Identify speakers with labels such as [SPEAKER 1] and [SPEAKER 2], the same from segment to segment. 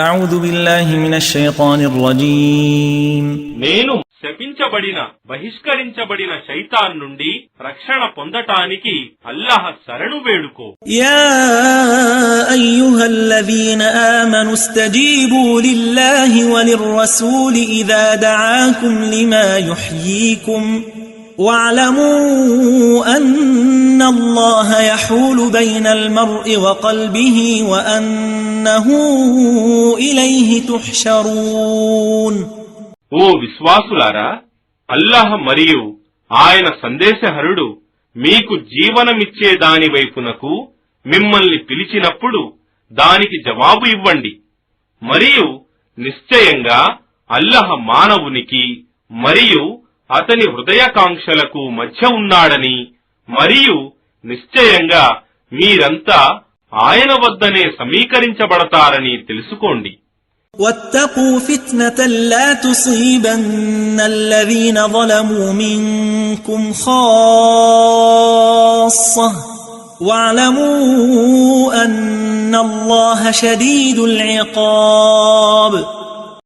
[SPEAKER 1] أعوذ بالله من الشيطان الرجيم
[SPEAKER 2] నేను శపించబడిన బహిష్కరించబడిన శైతాన్ నుండి రక్షణ పొందటానికి అల్లాహ్ శరణు వేడుకో.
[SPEAKER 1] يا أيها الذين آمنوا استجيبوا لله وللرسول إذا دعاكم لما يحييكم واعلموا أن الله يحول بين المرء وقلبه وأنه إليه تحشرون.
[SPEAKER 2] ఓ విశ్వాసులారా, అల్లాహ్ మరియు ఆయన సందేశహరుడు మీకు జీవనమిచ్చే దాని వైపునకు మిమ్మల్ని పిలిచినప్పుడు దానికి జవాబు ఇవ్వండి. మరియు నిశ్చయంగా అల్లాహ్ మానవునికి మరియు అతని హృదయకాంక్షలకు మధ్య ఉన్నాడని, మరియు నిశ్చయంగా మీరంతా ఆయన వద్దనే సమీకరించబడతారని తెలుసుకోండి.
[SPEAKER 1] واتقوا فتنة لا تصيبن الذين ظلموا منكم خاصة واعلموا أن الله شديد العقاب.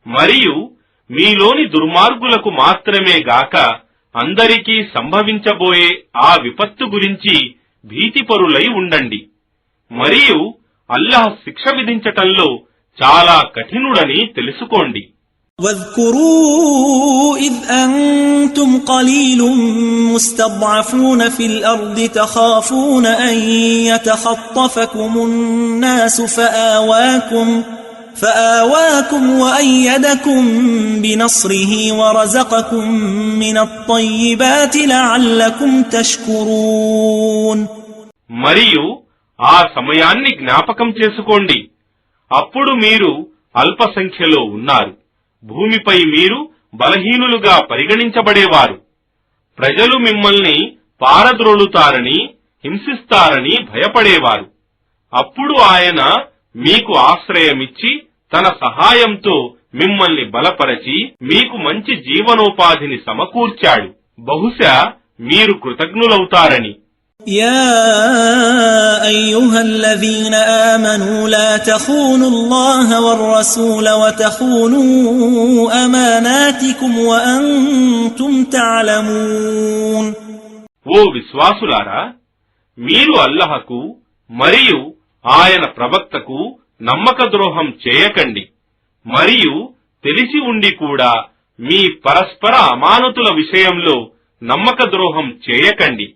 [SPEAKER 2] మరియు మీలోని దుర్మార్గులకు మాత్రమే గాక అందరికీ సంభవించబోయే ఆ విపత్తు గురించి భీతిపరులై ఉండండి. మరియు అల్లాహ్ శిక్ష విధించటంలో చాలా కఠినుడని తెలుసుకోండి.
[SPEAKER 1] واذكروا إذ أنتم قليل مستضعفون في الأرض تخافون أن يتخطفكم الناس فآواكم وأيدكم بنصره ورزقكم من الطيبات لعلكم تشكرون.
[SPEAKER 2] మరియు ఆ సమయాన్ని జ్ఞాపకం చేసుకోండి. అప్పుడు మీరు అల్ప సంఖ్యలో ఉన్నారు. భూమిపై మీరు బలహీనులుగా పరిగణించబడేవారు. ప్రజలు మిమ్మల్ని పారద్రోలుతారని, హింసిస్తారని భయపడేవారు. అప్పుడు ఆయన మీకు ఆశ్రయమిచ్చి తన సహాయంతో మిమ్మల్ని బలపరచి మీకు మంచి జీవనోపాధిని సమకూర్చాడు. బహుశా మీరు కృతజ్ఞులవుతారని.
[SPEAKER 1] يا أيها الذين آمنوا لا تخونوا الله والرسول وتخونوا أماناتكم وأنتم تعلمون.
[SPEAKER 2] ఓ విశ్వాసులారా, మీరు అల్లాహకు మరియు ఆయన ప్రవక్తకు నమ్మక ద్రోహం చేయకండి. మరియు తెలిసి ఉండి కూడా మీ పరస్పర అమానతుల విషయంలో నమ్మక ద్రోహం చేయకండి.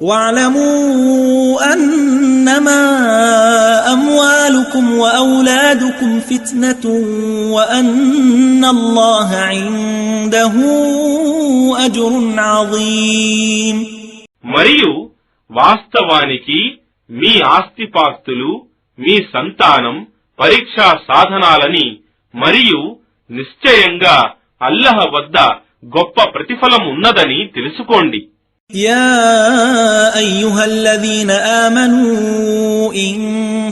[SPEAKER 1] واعلموا أنما أموالكم وأولادكم فتنة وأن الله عنده أجر عظيم.
[SPEAKER 2] మరియు వాస్తవానికి మీ ఆస్తిపాస్తులు, మీ సంతానం పరీక్షా సాధనాలని, మరియు నిశ్చయంగా అల్లాహ్ వద్ద గొప్ప ప్రతిఫలం ఉన్నదని తెలుసుకోండి.
[SPEAKER 1] يا أيها الذين آمنوا إن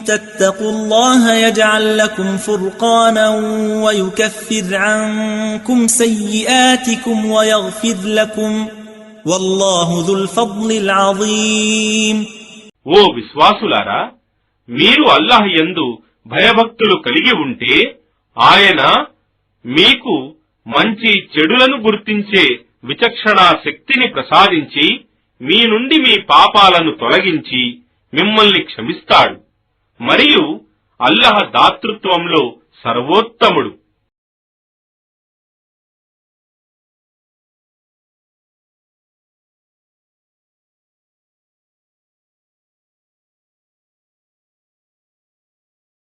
[SPEAKER 1] تتقوا الله يجعل لكم فرقانا ويكفر عنكم سيئاتكم ويغفر لكم والله ذو الفضل العظيم.
[SPEAKER 2] ఓ విశ్వాసులారా, మీరు అల్లాహ్ యందు భయభక్తులు కలిగి ఉంటే ఆయన మీకు మంచి చెడులను గుర్తించే విచక్షణా శక్తిని ప్రసాదించి మీ నుండి మీ పాపాలను తొలగించి మిమ్మల్ని క్షమిస్తాడు. మరియు అల్లాహ్ దాతృత్వంలో సర్వోత్తముడు.